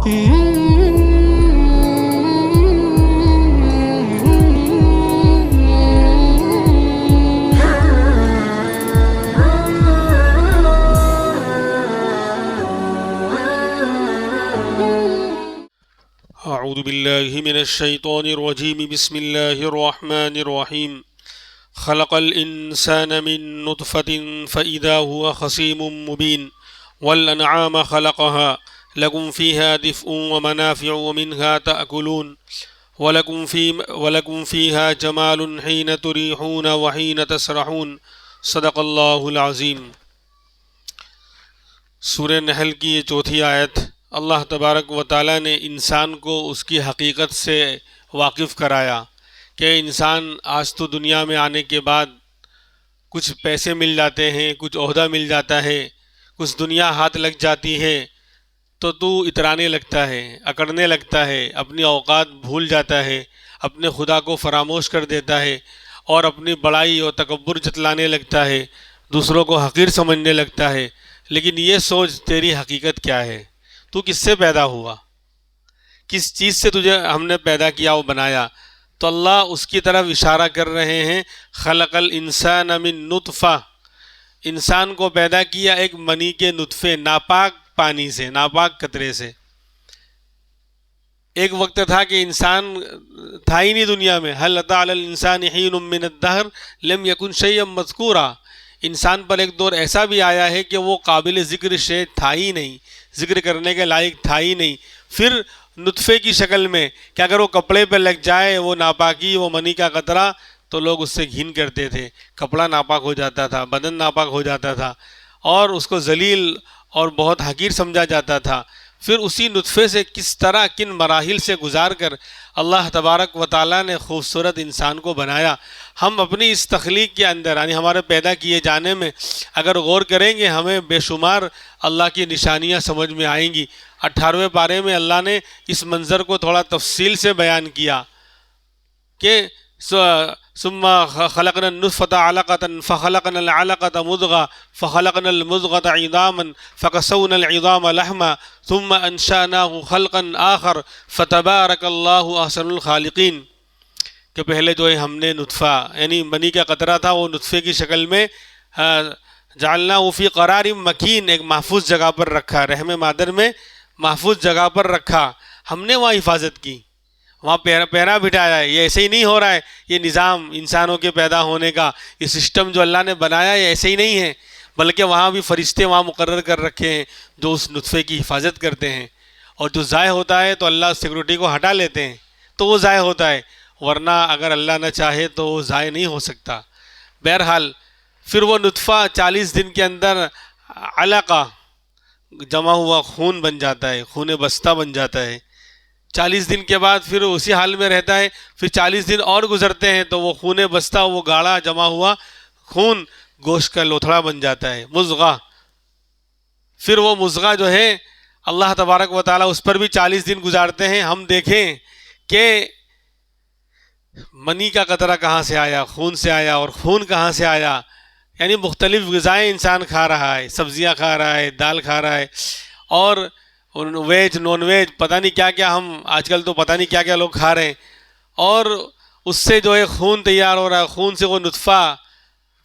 اعوذ باللہ من الشیطان الرجیم بسم اللہ الرحمن الرحیم خلق الانسان من نطفة فإذا هو خصيم مبين والانعام خلقها لكم فيها دفء ومنافع ومنها تأكلون ولكم فيها جمال حين تريحون وحين تسرحون صدق اللہ العظیم۔ سورہ نحل کی یہ چوتھی آیت، اللہ تبارک و تعالیٰ نے انسان کو اس کی حقیقت سے واقف کرایا کہ انسان آج تو دنیا میں آنے کے بعد کچھ پیسے مل جاتے ہیں، کچھ عہدہ مل جاتا ہے، کچھ دنیا ہاتھ لگ جاتی ہے تو اترانے لگتا ہے، اکڑنے لگتا ہے، اپنی اوقات بھول جاتا ہے، اپنے خدا کو فراموش کر دیتا ہے اور اپنی بڑائی اور تکبر جتلانے لگتا ہے، دوسروں کو حقیر سمجھنے لگتا ہے۔ لیکن یہ سوچ تیری حقیقت کیا ہے؟ تو کس سے پیدا ہوا؟ کس چیز سے تجھے ہم نے پیدا کیا و بنایا؟ تو اللہ اس کی طرف اشارہ کر رہے ہیں، خلق الانسان من نطفہ، انسان کو پیدا کیا ایک منی کے نطفے، ناپاک پانی سے، ناپاک قطرے سے۔ ایک وقت تھا کہ انسان تھا ہی نہیں دنیا میں، هل اتى على الانسان حين من الدهر لم يكن شيئا مذكورا، انسان پر ایک دور ایسا بھی آیا ہے کہ وہ قابل ذکر شے تھا ہی نہیں، ذکر کرنے کے لائق تھا ہی نہیں۔ پھر نطفے کی شکل میں کہ اگر وہ کپڑے پہ لگ جائے وہ ناپاکی، وہ منی کا قطرہ، تو لوگ اس سے گھین کرتے تھے، کپڑا ناپاک ہو جاتا تھا، بدن ناپاک ہو جاتا تھا اور اس کو ذلیل اور بہت حقیر سمجھا جاتا تھا۔ پھر اسی نطفے سے کس طرح کن مراحل سے گزار کر اللہ تبارک و تعالیٰ نے خوبصورت انسان کو بنایا۔ ہم اپنی اس تخلیق کے اندر یعنی ہمارے پیدا کیے جانے میں اگر غور کریں گے ہمیں بے شمار اللہ کی نشانیاں سمجھ میں آئیں گی۔ 18ویں پارے میں اللہ نے اس منظر کو تھوڑا تفصیل سے بیان کیا کہ ثم خلقنا النطفة علقة فخلقنا العلقة مضغة فخلقنا المضغة عظاما فكسونا العظام لحما ثم انشأناه خلقا آخر فتبارك الله احسن الخالقین، کہ پہلے جو ہے ہم نے نطفہ یعنی منی کا قطرہ تھا، وہ نطفے کی شکل میں جعلناه في قرار مکین، ایک محفوظ جگہ پر رکھا، رحم مادر میں محفوظ جگہ پر رکھا، ہم نے وہاں حفاظت کی، وہاں پیرا بٹھایا ہے۔ یہ ایسے ہی نہیں ہو رہا ہے، یہ نظام انسانوں کے پیدا ہونے کا، یہ سسٹم جو اللہ نے بنایا یہ ایسے ہی نہیں ہے، بلکہ وہاں بھی فرشتے وہاں مقرر کر رکھے ہیں جو اس نطفے کی حفاظت کرتے ہیں، اور جو ضائع ہوتا ہے تو اللہ سیکورٹی کو ہٹا لیتے ہیں تو وہ ضائع ہوتا ہے، ورنہ اگر اللہ نہ چاہے تو وہ ضائع نہیں ہو سکتا۔ بہرحال پھر وہ نطفہ 40 دن کے اندر علقہ جمع ہوا خون بن جاتا ہے، خون بستہ بن جاتا ہے۔ 40 دن کے بعد پھر اسی حال میں رہتا ہے، پھر 40 دن اور گزرتے ہیں تو وہ خون بستہ، وہ گاڑھا جمع ہوا خون گوشت کا لوتھڑا بن جاتا ہے، مضغہ۔ پھر وہ مضغہ جو ہے اللہ تبارک و تعالیٰ اس پر بھی 40 دن گزارتے ہیں۔ ہم دیکھیں کہ منی کا قطرہ کہاں سے آیا، خون سے آیا، اور خون کہاں سے آیا، یعنی مختلف غذائیں انسان کھا رہا ہے، سبزیاں کھا رہا ہے، دال کھا رہا ہے، اور ویج نان ویج پتہ نہیں کیا کیا، ہم آج کل تو پتہ نہیں کیا کیا لوگ کھا رہے ہیں، اور اس سے جو ہے خون تیار ہو رہا ہے، خون سے وہ نطفہ،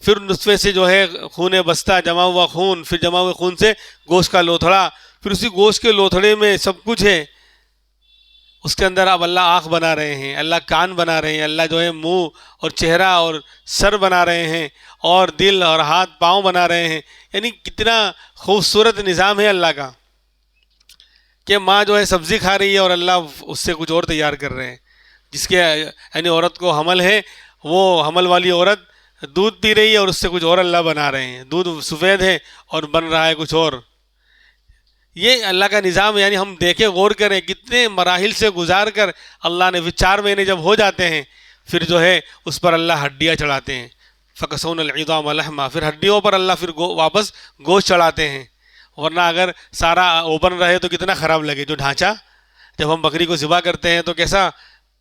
پھر نطفے سے جو ہے خون بستہ جمع ہوا خون، پھر جمع ہوئے خون سے گوشت کا لوتھڑا، پھر اسی گوشت کے لوتھڑے میں سب کچھ ہے، اس کے اندر اب اللہ آنکھ بنا رہے ہیں، اللہ کان بنا رہے ہیں، اللہ جو ہے منہ اور چہرہ اور سر بنا رہے ہیں، اور دل اور ہاتھ پاؤں بنا رہے ہیں۔ یعنی کتنا خوبصورت نظام ہے اللہ کا کہ ماں جو ہے سبزی کھا رہی ہے اور اللہ اس سے کچھ اور تیار کر رہے ہیں۔ جس کے یعنی عورت کو حمل ہے، وہ حمل والی عورت دودھ پی رہی ہے اور اس سے کچھ اور اللہ بنا رہے ہیں، دودھ سفید ہے اور بن رہا ہے کچھ اور۔ یہ اللہ کا نظام ہے، یعنی ہم دیکھیں غور کریں کتنے مراحل سے گزار کر اللہ نے، پھر 4 مہینے جب ہو جاتے ہیں پھر جو ہے اس پر اللہ ہڈیاں چڑھاتے ہیں، فَكَسَوْنَا الْعِظَامَ لَحْمًا، پھر ہڈیوں پر اللہ پھر واپس گوشت چڑھاتے ہیں، ورنہ اگر سارا اوپن رہے تو کتنا خراب لگے۔ جو ڈھانچہ جب ہم بکری کو ذبح کرتے ہیں تو کیسا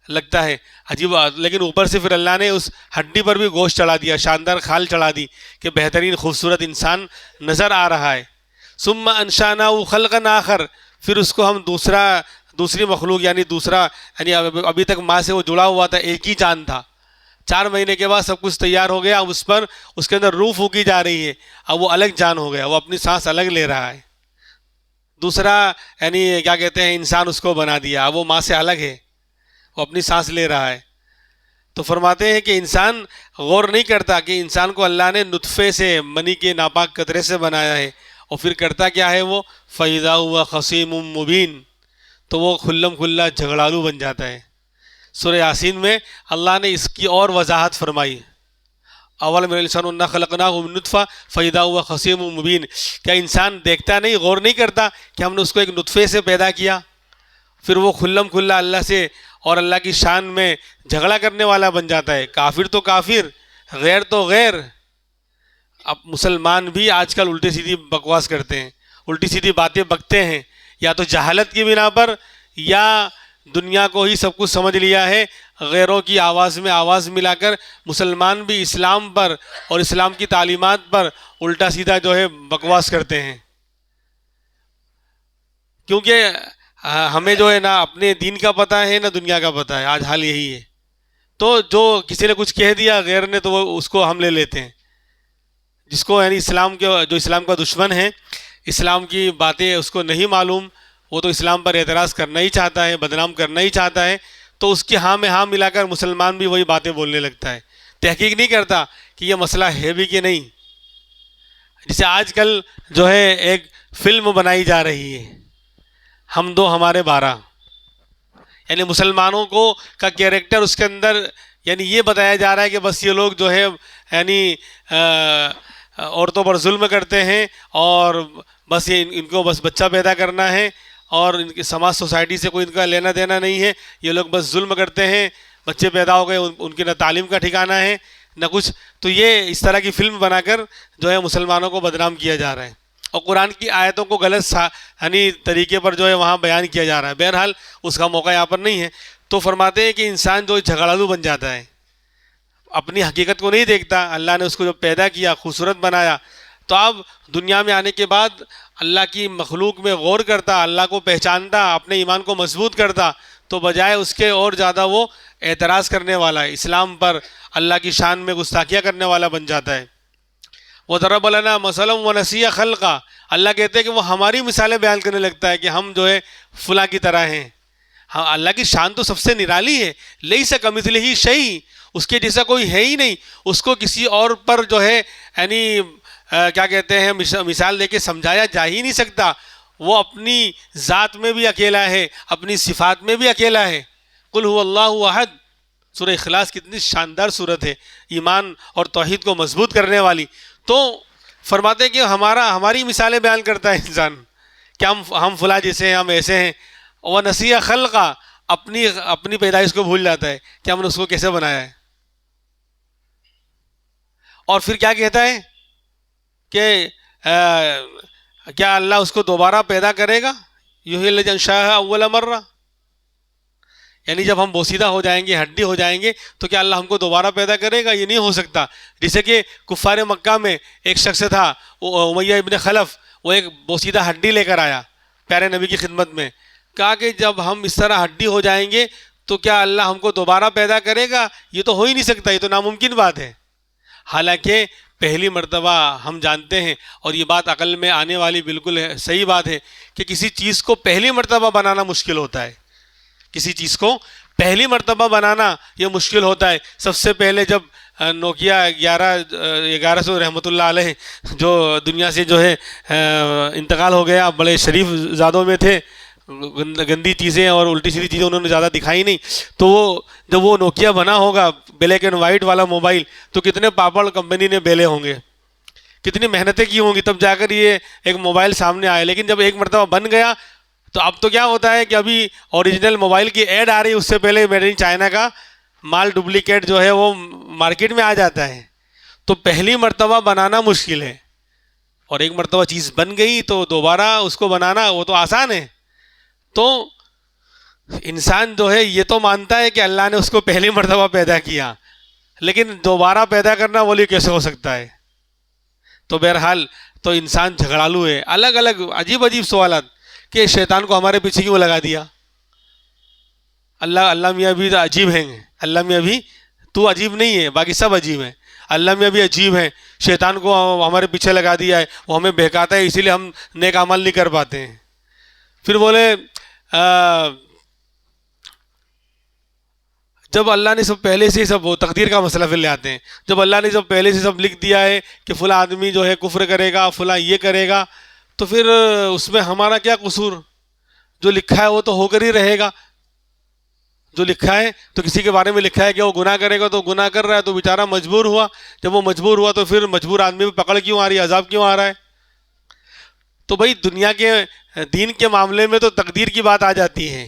لگتا ہے، عجیب، لیکن اوپر سے پھر اللہ نے اس ہڈی پر بھی گوشت چڑھا دیا، شاندار کھال چڑھا دی کہ بہترین خوبصورت انسان نظر آ رہا ہے۔ ثم انشأناه خلقا آخر، پھر اس کو ہم دوسری مخلوق یعنی دوسرا یعنی ابھی تک ماں سے وہ جڑا ہوا تھا، ایک ہی جان تھا، 4 مہینے کے بعد سب کچھ تیار ہو گیا، اب اس کے اندر روح پھونکی جا رہی ہے، اب وہ الگ جان ہو گیا، وہ اپنی سانس الگ لے رہا ہے، دوسرا یعنی کیا کہتے ہیں انسان اس کو بنا دیا، اب وہ ماں سے الگ ہے، وہ اپنی سانس لے رہا ہے۔ تو فرماتے ہیں کہ انسان غور نہیں کرتا کہ انسان کو اللہ نے نطفے سے، منی کے ناپاک قطرے سے بنایا ہے، اور پھر کرتا کیا ہے وہ فَإِذَا هُوَ خَصِيمٌ مُبِينٌ، تو وہ کھلم کھلا جھگڑالو بن جاتا ہے۔ سورہ یاسین میں اللہ نے اس کی اور وضاحت فرمائی، اولم الانسان انا خلقناه من نطفہ فاذا هو خصیم مبین، کیا انسان دیکھتا نہیں، غور نہیں کرتا کہ ہم نے اس کو ایک نطفے سے پیدا کیا، پھر وہ کھلم کھلا اللہ سے اور اللہ کی شان میں جھگڑا کرنے والا بن جاتا ہے۔ کافر تو کافر، غیر تو غیر۔ اب مسلمان بھی آج کل الٹی سیدھی بکواس کرتے ہیں، الٹی سیدھی باتیں بکتے ہیں، یا تو جہالت کی بنا پر یا دنیا کو ہی سب کچھ سمجھ لیا ہے، غیروں کی آواز میں آواز ملا کر مسلمان بھی اسلام پر اور اسلام کی تعلیمات پر الٹا سیدھا جو ہے بکواس کرتے ہیں، کیونکہ ہمیں جو ہے نہ اپنے دین کا پتہ ہے نہ دنیا کا پتہ ہے، آج حال یہی ہے۔ تو جو کسی نے کچھ کہہ دیا غیر نے تو وہ اس کو ہم لے لیتے ہیں، جس کو یعنی جو اسلام کا دشمن ہے، اسلام کی باتیں اس کو نہیں معلوم، وہ تو اسلام پر اعتراض کرنا ہی چاہتا ہے، بدنام کرنا ہی چاہتا ہے، تو اس کی ہاں میں ہاں ملا کر مسلمان بھی وہی باتیں بولنے لگتا ہے، تحقیق نہیں کرتا کہ یہ مسئلہ ہے بھی کہ نہیں۔ جسے آج کل جو ہے ایک فلم بنائی جا رہی ہے، ہم دو ہمارے 12، یعنی مسلمانوں کا کیریکٹر اس کے اندر یعنی یہ بتایا جا رہا ہے کہ بس یہ لوگ جو ہے یعنی عورتوں پر ظلم کرتے ہیں، اور بس یہ ان کو بس بچہ پیدا کرنا ہے، اور ان کی سماج سوسائٹی سے کوئی ان کا لینا دینا نہیں ہے، یہ لوگ بس ظلم کرتے ہیں، بچے پیدا ہو گئے ان کی نہ تعلیم کا ٹھکانہ ہے نہ کچھ۔ تو یہ اس طرح کی فلم بنا کر جو ہے مسلمانوں کو بدنام کیا جا رہا ہے، اور قرآن کی آیتوں کو غلط یعنی طریقے پر جو ہے وہاں بیان کیا جا رہا ہے۔ بہرحال اس کا موقع یہاں پر نہیں ہے۔ تو فرماتے ہیں کہ انسان جو جھگڑالو بن جاتا ہے، اپنی حقیقت کو نہیں دیکھتا، اللہ نے اس کو جو پیدا کیا، خوبصورت بنایا، تو اب دنیا میں آنے کے بعد اللہ کی مخلوق میں غور کرتا، اللہ کو پہچانتا، اپنے ایمان کو مضبوط کرتا، تو بجائے اس کے اور زیادہ وہ اعتراض کرنے والا ہے، اسلام پر اللہ کی شان میں گستاخیاں کرنے والا بن جاتا ہے۔ وَضَرَبَ لَنَا مَثَلًا وَنَسِيَ خَلْقًا، اللہ کہتے ہیں کہ وہ ہماری مثالیں بیان کرنے لگتا ہے کہ ہم جو ہے فلاں کی طرح ہیں۔ ہاں، اللہ کی شان تو سب سے نرالی ہے، لَيْسَ كَمِثْلِهِ شَيْءٌ، اس کے جیسا کوئی ہے ہی نہیں، اس کو کسی اور پر جو ہے یعنی کیا کہتے ہیں مثال دے کے سمجھایا جا ہی نہیں سکتا۔ وہ اپنی ذات میں بھی اکیلا ہے، اپنی صفات میں بھی اکیلا ہے۔ قُلْ هُوَ اللَّهُ أَحَدٌ، سورہ اخلاص کتنی شاندار صورت ہے، ایمان اور توحید کو مضبوط کرنے والی۔ تو فرماتے ہیں کہ ہماری مثالیں بیان کرتا ہے انسان کہ ہم فلاں جیسے ہیں، ہم ایسے ہیں۔ وَنَسِيَ خَلْقًا، اپنی پیدائش کو بھول جاتا ہے کہ ہم نے اس کو کیسے بنایا ہے۔ اور پھر کیا کہتا ہے کہ کیا اللہ اس کو دوبارہ پیدا کرے گا؟ یحیی الذی انشأها اول مرہ، یعنی جب ہم بوسیدہ ہو جائیں گے، ہڈی ہو جائیں گے، تو کیا اللہ ہم کو دوبارہ پیدا کرے گا؟ یہ نہیں ہو سکتا۔ جیسے کہ کفار مکہ میں ایک شخص تھا امیہ ابن خلف، وہ ایک بوسیدہ ہڈی لے کر آیا پیارے نبی کی خدمت میں، کہا کہ جب ہم اس طرح ہڈی ہو جائیں گے تو کیا اللہ ہم کو دوبارہ پیدا کرے گا؟ یہ تو ہو ہی نہیں سکتا، یہ تو ناممکن بات ہے۔ حالانکہ پہلی مرتبہ ہم جانتے ہیں، اور یہ بات عقل میں آنے والی بالکل صحیح بات ہے، کہ کسی چیز کو پہلی مرتبہ بنانا مشکل ہوتا ہے، کسی چیز کو پہلی مرتبہ بنانا یہ مشکل ہوتا ہے۔ سب سے پہلے جب نوکیا 1100 رحمۃ اللہ علیہ جو دنیا سے جو ہے انتقال ہو گیا، بڑے شریف زادوں میں تھے، گندی چیزیں اور الٹی سیدھی چیزیں انہوں نے زیادہ دکھائی نہیں، تو جب وہ نوکیا بنا ہوگا بلیک اینڈ وائٹ والا موبائل، تو کتنے پاپڑ کمپنی نے بیلے ہوں گے، کتنی محنتیں کی ہوں گی، تب جا کر یہ ایک موبائل سامنے آیا۔ لیکن جب ایک مرتبہ بن گیا تو اب تو کیا ہوتا ہے کہ ابھی اوریجنل موبائل کی ایڈ آ رہی ہے، اس سے پہلے میڈ ان چائنا کا مال ڈپلیکیٹ جو ہے وہ مارکیٹ میں آ جاتا ہے۔ تو پہلی مرتبہ بنانا مشکل ہے، اور ایک مرتبہ چیز بن گئی تو دوبارہ اس کو بنانا وہ تو آسان ہے۔ تو انسان جو ہے یہ تو مانتا ہے کہ اللہ نے اس کو پہلی مرتبہ پیدا کیا، لیکن دوبارہ پیدا کرنا بولیے کیسے ہو سکتا ہے؟ تو بہرحال تو انسان جھگڑالو ہے۔ الگ الگ عجیب عجیب سوالات کہ شیطان کو ہمارے پیچھے کیوں لگا دیا. اللہ میاں بھی عجیب ہیں. اللہ میاں بھی تو عجیب نہیں ہے، باقی سب عجیب ہیں. اللہ میاں بھی عجیب ہیں، شیطان کو ہمارے پیچھے لگا دیا ہے، وہ ہمیں بہکاتا ہے، اسی لیے ہم نیک عمل نہیں کر پاتے ہیں. پھر بولے جب اللہ نے سب پہلے سے سب وہ تقدیر کا مسئلہ پھر لے آتے ہیں. جب اللہ نے سب پہلے سے سب لکھ دیا ہے کہ فلاں آدمی جو ہے کفر کرے گا، فلاں یہ کرے گا، تو پھر اس میں ہمارا کیا قصور؟ جو لکھا ہے وہ تو ہو کر ہی رہے گا. جو لکھا ہے تو کسی کے بارے میں لکھا ہے کہ وہ گناہ کرے گا تو گناہ کر رہا ہے، تو بیچارہ مجبور ہوا. جب وہ مجبور ہوا تو پھر مجبور آدمی پہ پکڑ کیوں آ رہی ہے، عذاب کیوں آ رہا ہے؟ تو بھائی دنیا کے دین کے معاملے میں تو تقدیر کی بات آ جاتی ہے.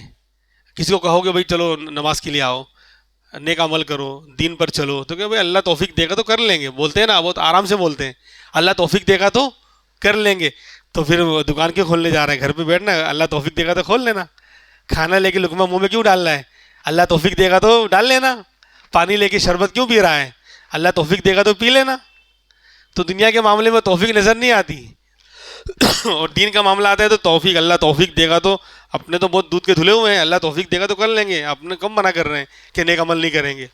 کسی کو کہو کہ بھائی چلو نماز کے لیے آؤ، نیک عمل کرو، دین پر چلو، تو کہ بھائی اللہ توفیق دے گا تو کر لیں گے. بولتے ہیں نا، بہت آرام سے بولتے ہیں، اللہ توفیق دے گا تو کر لیں گے. تو پھر دکان کیوں کھولنے جا رہے ہیں؟ گھر پہ بیٹھنا، اللہ توفیق دے گا تو کھول لینا. کھانا لے کے لقمہ منہ میں کیوں ڈالنا ہے؟ اللہ توفیق دے گا تو ڈال لینا. پانی لے کے شربت کیوں پی رہا ہے؟ اللہ توفیق دے گا تو پی لینا. تو دنیا کے معاملے میں توفیق نظر نہیں آتی، اور دین کا معاملہ آتا ہے تو توفیق، اللہ توفیق دے گا تو. اپنے تو بہت دودھ کے دھلے ہوئے ہیں، اللہ توفیق دے گا تو کر لیں گے. اپنے کم منع کر رہے ہیں کہ نیک عمل نہیں کریں گے.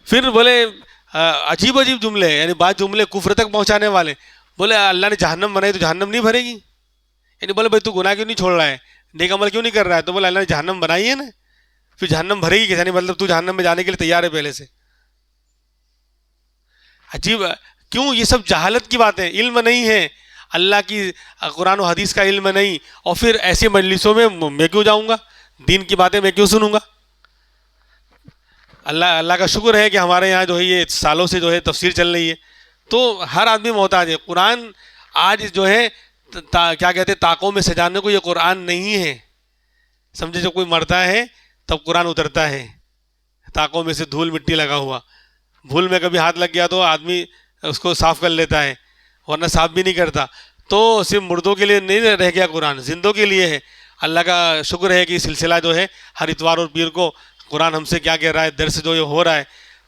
پھر بولے عجیب عجیب جملے، یعنی بعض جملے کفر تک پہنچانے والے. بولے اللہ نے جہنم بنائی تو جہنم نہیں بھرے گی. یعنی بولے بھائی تو گناہ کیوں نہیں چھوڑ رہا ہے، نیک عمل کیوں نہیں کر رہا ہے؟ تو بولے اللہ نے جہنم بنائی ہے نا، پھر جہنم بھرے گی کیسے؟ نہیں مطلب تو جہنم میں جانے کے لیے تیار ہے پہلے سے. عجیب. کیوں؟ یہ سب جہالت کی باتیں، علم نہیں ہے اللہ کی، قرآن و حدیث کا علم نہیں. اور پھر ایسی مجلسوں میں کیوں جاؤں گا؟ دین کی باتیں میں کیوں سنوں گا؟ اللہ کا شکر ہے کہ ہمارے یہاں جو ہے یہ سالوں سے جو ہے تفسیر چل رہی ہے، تو ہر آدمی محتاج ہے. قرآن آج جو ہے کیا کہتے ہیں، طاقوں میں سجانے کو یہ قرآن نہیں ہے. سمجھے جب کوئی مرتا ہے تب قرآن اترتا ہے، طاقوں میں سے دھول مٹی لگا ہوا. بھول میں کبھی ہاتھ لگ گیا تو آدمی اس کو صاف کر لیتا ہے، ورنہ صاف بھی نہیں کرتا. تو صرف مردوں کے لیے نہیں رہ گیا قرآن، زندوں کے لیے ہے. اللہ کا شکر ہے کہ یہ سلسلہ جو ہے ہر اتوار اور پیر کو قرآن ہم سے کیا کہہ رہا ہے، درس جو یہ ہو رہا ہے،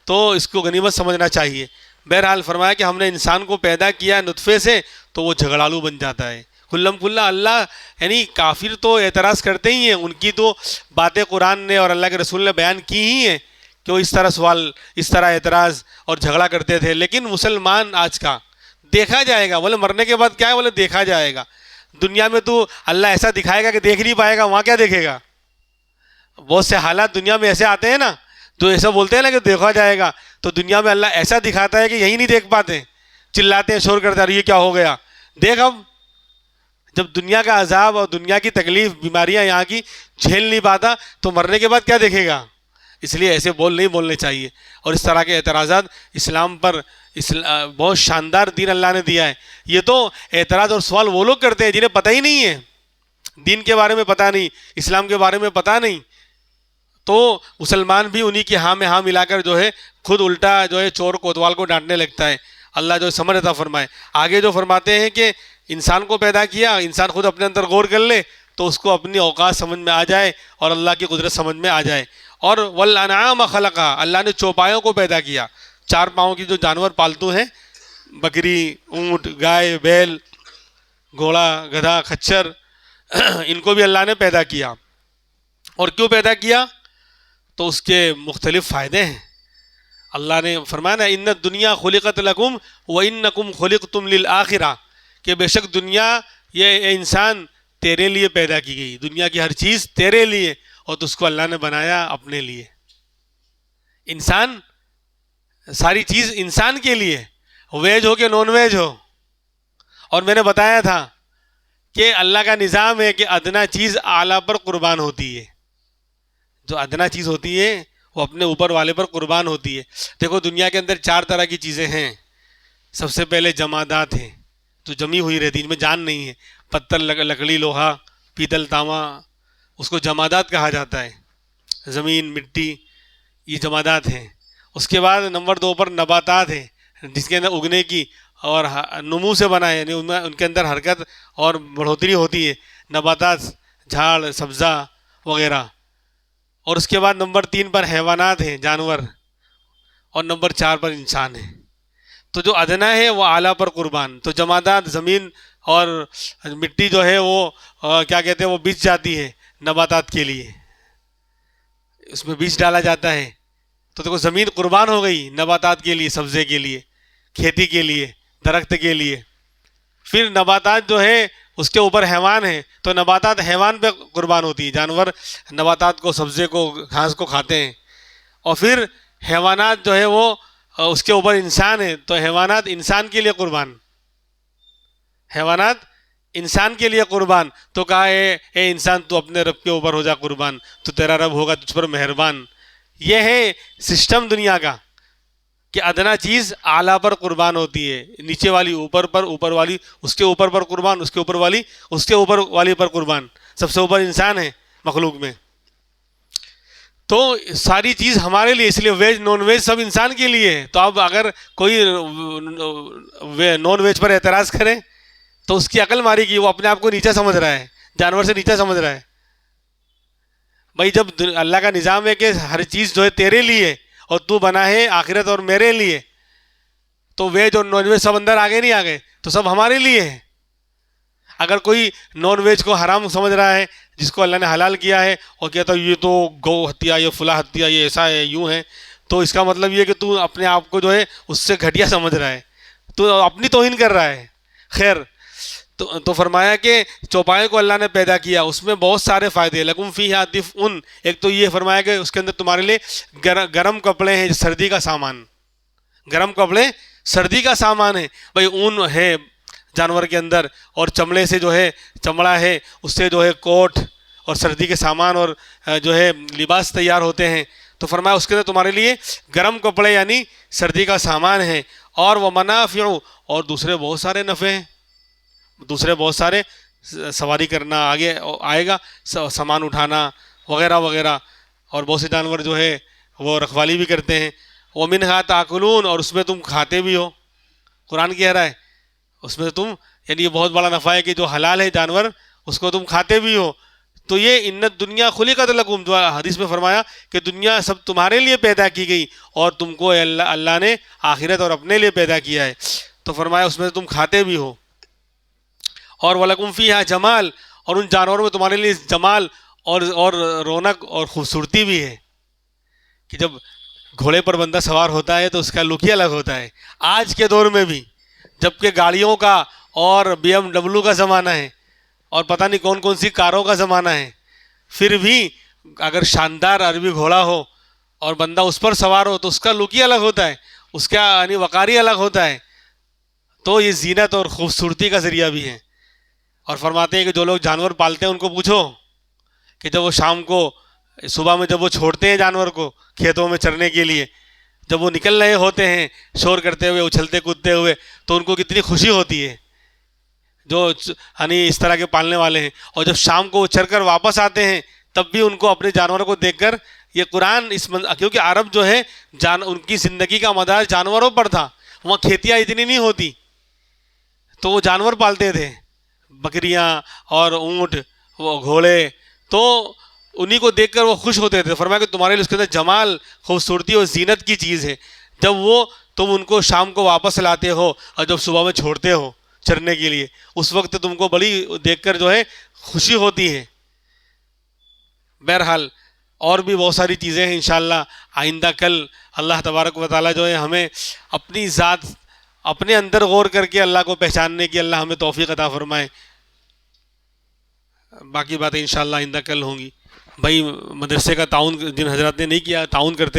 تو اس کو غنیمت سمجھنا چاہیے. بہرحال فرمایا کہ ہم نے انسان کو پیدا کیا نطفے سے تو وہ جھگڑالو بن جاتا ہے. کلم کلا اللہ، یعنی کافر تو اعتراض کرتے ہی ہیں، ان کی تو باتیں قرآن نے اور اللہ کے رسول نے بیان کی ہی ہیں کہ وہ اس طرح سوال، اس طرح اعتراض اور جھگڑا کرتے تھے. لیکن مسلمان آج کا دیکھا جائے گا، بولے مرنے کے بعد کیا ہے، بولے دیکھا جائے گا. دنیا میں تو اللہ ایسا دکھائے گا کہ دیکھ نہیں پائے گا، وہاں کیا دیکھے گا؟ بہت سے حالات دنیا میں ایسے آتے ہیں نا، جو ایسا بولتے ہیں نا کہ دیکھا جائے گا، تو دنیا میں اللہ ایسا دکھاتا ہے کہ یہی نہیں دیکھ پاتے، چلاتے ہیں، شور کرتے ہیں، یہ کیا ہو گیا؟ دیکھ اب جب دنیا کا عذاب اور دنیا کی تکلیف، بیماریاں یہاں کی جھیل نہیں پاتا تو مرنے کے بعد کیا دیکھے گا؟ اس لیے ایسے نہیں بولنے چاہیے. اور اس طرح کے اعتراضات اسلام پر بہت شاندار دین اللہ نے دیا ہے. یہ تو اعتراض اور سوال وہ لوگ کرتے ہیں جنہیں پتہ ہی نہیں ہے، دین کے بارے میں پتہ نہیں، اسلام کے بارے میں پتہ نہیں. تو مسلمان بھی انہی کی ہاں میں ہاں ملا کر جو ہے خود الٹا جو ہے چور کوتوال کو ڈانٹنے لگتا ہے. اللہ جو سمجھ عطا فرمائے. آگے جو فرماتے ہیں کہ انسان کو پیدا کیا، انسان خود اپنے اندر غور کر لے تو اس کو اپنی اوقات سمجھ میں آ جائے اور اللہ کی قدرت سمجھ میں آ جائے. اور والانعام خلقا، اللہ نے چوپایوں کو پیدا کیا. 4 پاؤں کی جو جانور پالتو ہیں، بکری، اونٹ، گائے، بیل، گھوڑا، گدھا، خچر، ان کو بھی اللہ نے پیدا کیا. اور کیوں پیدا کیا؟ تو اس کے مختلف فائدے ہیں. اللہ نے فرمایا نا ان الدنیا خلقت لکم وانکم خلقتم للآخرہ، کہ بے شک دنیا، یہ انسان تیرے لیے پیدا کی گئی، دنیا کی ہر چیز تیرے لیے، اور تو اس کو اللہ نے بنایا اپنے لیے. انسان، ساری چیز انسان کے لیے، ویج ہو کہ نان ویج ہو. اور میں نے بتایا تھا کہ اللہ کا نظام ہے کہ ادنا چیز اعلیٰ پر قربان ہوتی ہے. جو ادنا چیز ہوتی ہے وہ اپنے اوپر والے پر قربان ہوتی ہے. دیکھو دنیا کے اندر 4 طرح کی چیزیں ہیں. سب سے پہلے جمادات ہیں، تو جمی ہوئی رہتی، ان میں جان نہیں ہے. پتھر، لکڑی، لوہا، پیتل، تانبا، اس کو جمادات کہا جاتا ہے. زمین، مٹی، یہ جمادات ہیں. اس کے بعد نمبر 2 پر نباتات ہیں، جس کے اندر اگنے کی اور نمو سے بنا ہے، یعنی ان کے اندر حرکت اور بڑھوتری ہوتی ہے. نباتات، جھاڑ، سبزہ وغیرہ. اور اس کے بعد نمبر 3 پر حیوانات ہیں، جانور. اور نمبر 4 پر انسان ہے. تو جو ادنا ہے وہ اعلیٰ پر قربان. تو جمادات، زمین اور مٹی جو ہے وہ کیا کہتے ہیں وہ بیج جاتی ہے نباتات کے لیے، اس میں بیج ڈالا جاتا ہے، تو دیکھو زمین قربان ہو گئی نباتات کے لیے، سبزے کے لیے، کھیتی کے لیے، درخت کے لیے. پھر نباتات جو ہے اس کے اوپر حیوان ہیں، تو نباتات حیوان پہ قربان ہوتی ہے، جانور نباتات کو، سبزے کو، گھاس کو کھاتے ہیں. اور پھر حیوانات جو ہے وہ اس کے اوپر انسان ہے، تو حیوانات انسان کے لیے قربان، حیوانات انسان کے لیے قربان. تو کہا اے انسان تو اپنے رب کے اوپر ہو جا قربان، تو تیرا رب ہوگا تجھ پر مہربان. یہ ہے سسٹم دنیا کا کہ ادنا چیز اعلیٰ پر قربان ہوتی ہے، نیچے والی اوپر پر، اوپر والی اس کے اوپر پر قربان، اس کے اوپر والی اس کے اوپر والی پر قربان. سب سے اوپر انسان ہے مخلوق میں. تو ساری چیز ہمارے لیے، اس لیے ویج نان ویج سب انسان کے لیے ہے. تو اب اگر کوئی نان ویج پر اعتراض کرے تو اس کی عقل ماری گی، وہ اپنے آپ کو نیچا سمجھ رہا ہے، جانور سے نیچا سمجھ رہا ہے. بھائی جب اللہ کا نظام ہے کہ ہر چیز جو ہے تیرے لیے اور تو بنا ہے آخرت اور میرے لیے، تو ویج اور نان ویج سب اندر آگے نہیں آگے، تو سب ہمارے لیے ہے. اگر کوئی نان ویج کو حرام سمجھ رہا ہے جس کو اللہ نے حلال کیا ہے، اور کہتا ہے یہ تو گو ہتیا، یہ فلاں ہتیا، یہ ایسا ہے، یوں ہے، تو اس کا مطلب یہ کہ تو اپنے آپ کو جو ہے اس سے گھٹیا سمجھ رہا ہے، تو اپنی توہین کر رہا ہے. خیر، تو فرمایا کہ چوپائے کو اللہ نے پیدا کیا، اس میں بہت سارے فائدے. لکم فیہا دفء، ایک تو یہ فرمایا کہ اس کے اندر تمہارے لیے گرم کپڑے ہیں، سردی کا سامان، گرم کپڑے سردی کا سامان ہے. بھائی اون ہے جانور کے اندر، اور چمڑے سے جو ہے چمڑا ہے اس سے جو ہے کوٹ اور سردی کے سامان اور جو ہے لباس تیار ہوتے ہیں. تو فرمایا اس کے اندر تمہارے لیے گرم کپڑے یعنی سردی کا سامان ہے. اور وہ منافع، اور دوسرے بہت سارے نفع ہیں، دوسرے بہت سارے، سواری کرنا، آگے آئے گا، سامان اٹھانا وغیرہ وغیرہ. اور بہت سے جانور جو ہے وہ رکھوالی بھی کرتے ہیں. وَمِنْهَا تَأْكُلُونَ، اور اس میں تم کھاتے بھی ہو. قرآن کہہ رہا ہے اس میں تم، یعنی یہ بہت بڑا نفع ہے کہ جو حلال ہے جانور اس کو تم کھاتے بھی ہو. تو یہ ان الدنیا خلقت لکم، جو حدیث میں فرمایا کہ دنیا سب تمہارے لیے پیدا کی گئی اور تم کو اللہ نے آخرت اور اپنے لیے پیدا کیا ہے. تو فرمایا اس میں تم کھاتے بھی ہو. اور وَلَكُمْ فِيهَا جمال، اور ان جانوروں میں تمہارے لیے جمال اور رونق اور خوبصورتی بھی ہے. کہ جب گھوڑے پر بندہ سوار ہوتا ہے تو اس کا لک ہی الگ ہوتا ہے. آج کے دور میں بھی جبکہ گاڑیوں کا اور BMW کا زمانہ ہے اور پتہ نہیں کون کون سی کاروں کا زمانہ ہے، پھر بھی اگر شاندار عربی گھوڑا ہو اور بندہ اس پر سوار ہو تو اس کا لک ہی الگ ہوتا ہے، اس کا یعنی وقار ہی الگ ہوتا ہے. تو یہ زینت اور خوبصورتی کا ذریعہ بھی ہے. اور فرماتے ہیں کہ جو لوگ جانور پالتے ہیں ان کو پوچھو کہ جب وہ شام کو، صبح میں جب وہ چھوڑتے ہیں جانور کو کھیتوں میں چرنے کے لیے، جب وہ نکل رہے ہوتے ہیں شور کرتے ہوئے، اچھلتے کودتے ہوئے، تو ان کو کتنی خوشی ہوتی ہے جو یعنی اس طرح کے پالنے والے ہیں. اور جب شام کو وہ چر کر واپس آتے ہیں تب بھی ان کو اپنے جانوروں کو دیکھ کر یہ قرآن کیونکہ عرب جو ہے ان کی زندگی کا مدار جانوروں پر تھا، وہاں کھیتیاں اتنی نہیں ہوتی تو وہ جانور پالتے تھے، بکریاں اور اونٹ، وہ گھوڑے، تو انہی کو دیکھ کر وہ خوش ہوتے تھے. فرمایا کہ تمہارے لیے اس کے اندر جمال، خوبصورتی اور زینت کی چیز ہے. جب وہ تم ان کو شام کو واپس لاتے ہو اور جب صبح میں چھوڑتے ہو چرنے کے لیے، اس وقت تم کو بڑی دیکھ کر جو ہے خوشی ہوتی ہے. بہرحال اور بھی بہت ساری چیزیں ہیں انشاءاللہ آئندہ کل اللہ تبارک و تعالیٰ جو ہے ہمیں اپنی ذات اپنے اندر غور کر کے اللہ کو پہچاننے کی اللہ ہمیں توفیق عطا فرمائے. باقی باتیں انشاءاللہ آئندہ کل ہوں گی. بھائی مدرسے کا تعاون جن حضرات نے نہیں کیا، تعاون کرتے